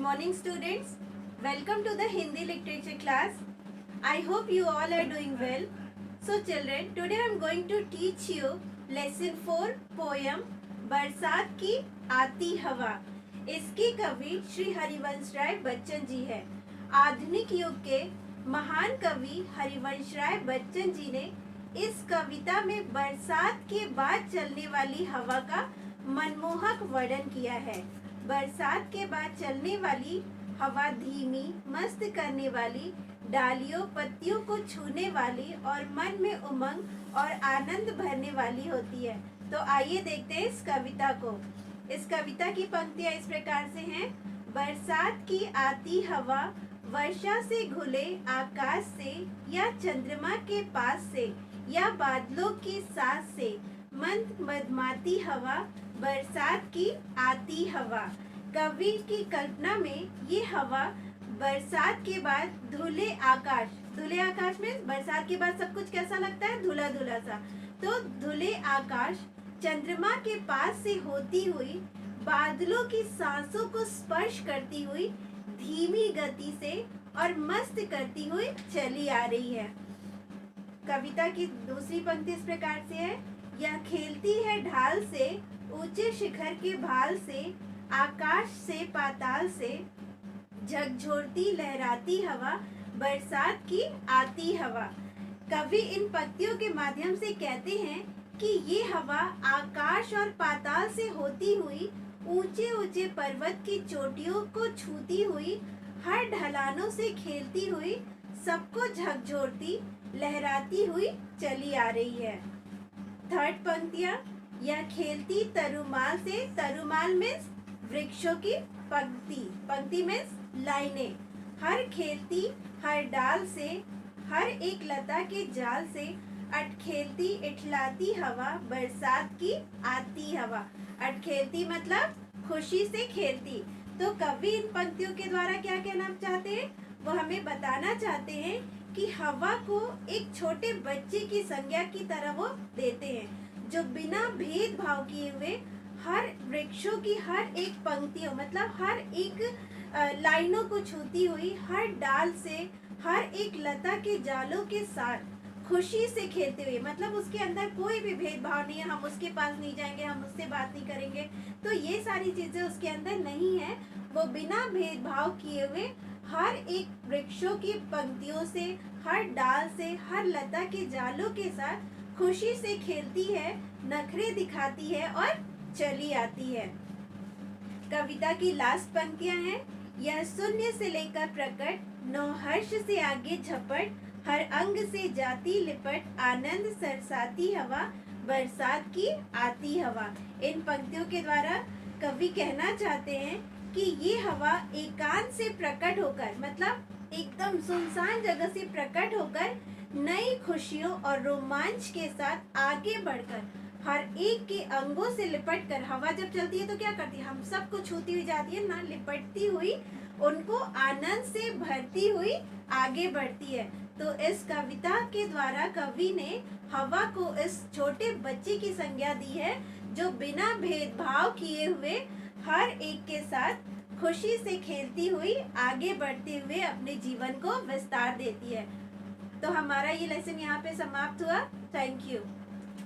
morning students. Welcome to the Hindi literature class. I hope you all are doing well. So children, today I am going to teach you lesson 4 poem बरसात की आती हवा. इसके कवि श्री हरिवंश राय बच्चन जी है. आधुनिक युग के महान कवि हरिवंश राय बच्चन जी ने इस कविता में बरसात के बाद चलने वाली हवा का मनमोहक वर्णन किया है. बरसात के बाद चलने वाली हवा धीमी, मस्त करने वाली, डालियों पत्तियों को छूने वाली और मन में उमंग और आनंद भरने वाली होती है. तो आइए देखते हैं इस कविता को. इस कविता की पंक्तियां इस प्रकार से हैं. बरसात की आती हवा वर्षा से घुले आकाश से या चंद्रमा के पास से या बादलों की सांस से, मंद मधमाती हवा बरसात की आती हवा. कवि की कल्पना में ये हवा बरसात के बाद धुले आकाश में बरसात के बाद सब कुछ कैसा लगता है, धुला धुला सा. तो धुले आकाश, चंद्रमा के पास से होती हुई, बादलों की सांसों को स्पर्श करती हुई, धीमी गति से और मस्त करती हुई चली आ रही है. कविता की दूसरी पंक्ति इस प्रकार से है. यह खेलती है ढाल से, ऊंचे शिखर के भाल से, आकाश से पाताल से, झकझोरती लहराती हवा बरसात की आती हवा. कवि इन पंक्तियों के माध्यम से कहते हैं कि ये हवा आकाश और पाताल से होती हुई, ऊंचे ऊंचे पर्वत की चोटियों को छूती हुई, हर ढलानों से खेलती हुई, सबको झकझोरती लहराती हुई चली आ रही है. थर्ड पंक्तियां. यह खेलती तरुमाल से, तरुमाल मीन्स वृक्षों की पंक्ति मीन्स लाइनें, हर खेलती हर डाल से, हर एक लता के जाल से, अटखेलती इठलाती हवा बरसात की आती हवा. अटखेलती मतलब खुशी से खेलती. तो कवि इन पंक्तियों के द्वारा क्या कहना चाहते हैं, वो हमें बताना चाहते हैं कि हवा को एक छोटे बच्चे की संज्ञा की तरह वो देते हैं, जो बिना भेदभाव किए हुए हर वृक्षों की हर एक पंक्तियों मतलब हर एक लाइनों को छूती हुई, हर डाल से, हर एक लता के जालों के साथ खुशी से खेलते हुए, मतलब उसके अंदर कोई भी भेदभाव नहीं है, हम उसके पास नहीं जाएंगे, हम उससे बात नहीं करेंगे, तो ये सारी चीजें उसके अंदर नहीं है. वो बिना भेदभाव किए हुए हर एक वृक्षों की पंक्तियों से, हर डाल से, हर लता के जालों के साथ खुशी से खेलती है, नखरे दिखाती है और चली आती है. कविता की लास्ट पंक्तियां हैं. यह शून्य से लेकर प्रकट, नौहर्ष से आगे झपट, हर अंग से जाती लिपट, आनंद सरसाती हवा बरसात की आती हवा. इन पंक्तियों के द्वारा कवि कहना चाहते हैं कि ये हवा एकांत से प्रकट होकर, मतलब एकदम सुनसान जगह से प्रकट होकर, नई खुशियों और रोमांच के साथ आगे बढ़कर, हर एक के अंगों से लिपट कर, हवा जब चलती है तो क्या करती है, हम सबको छूती हुई जाती है ना, लिपटती हुई उनको आनंद से भरती हुई आगे बढ़ती है. तो इस कविता के द्वारा कवि ने हवा को इस छोटे बच्चे की संज्ञा दी है, जो बिना भेदभाव किए हुए हर एक के साथ खुशी से खेलती हुई, आगे बढ़ते हुए अपने जीवन को विस्तार देती है. तो हमारा ये लेसन यहाँ पे समाप्त हुआ. Thank you.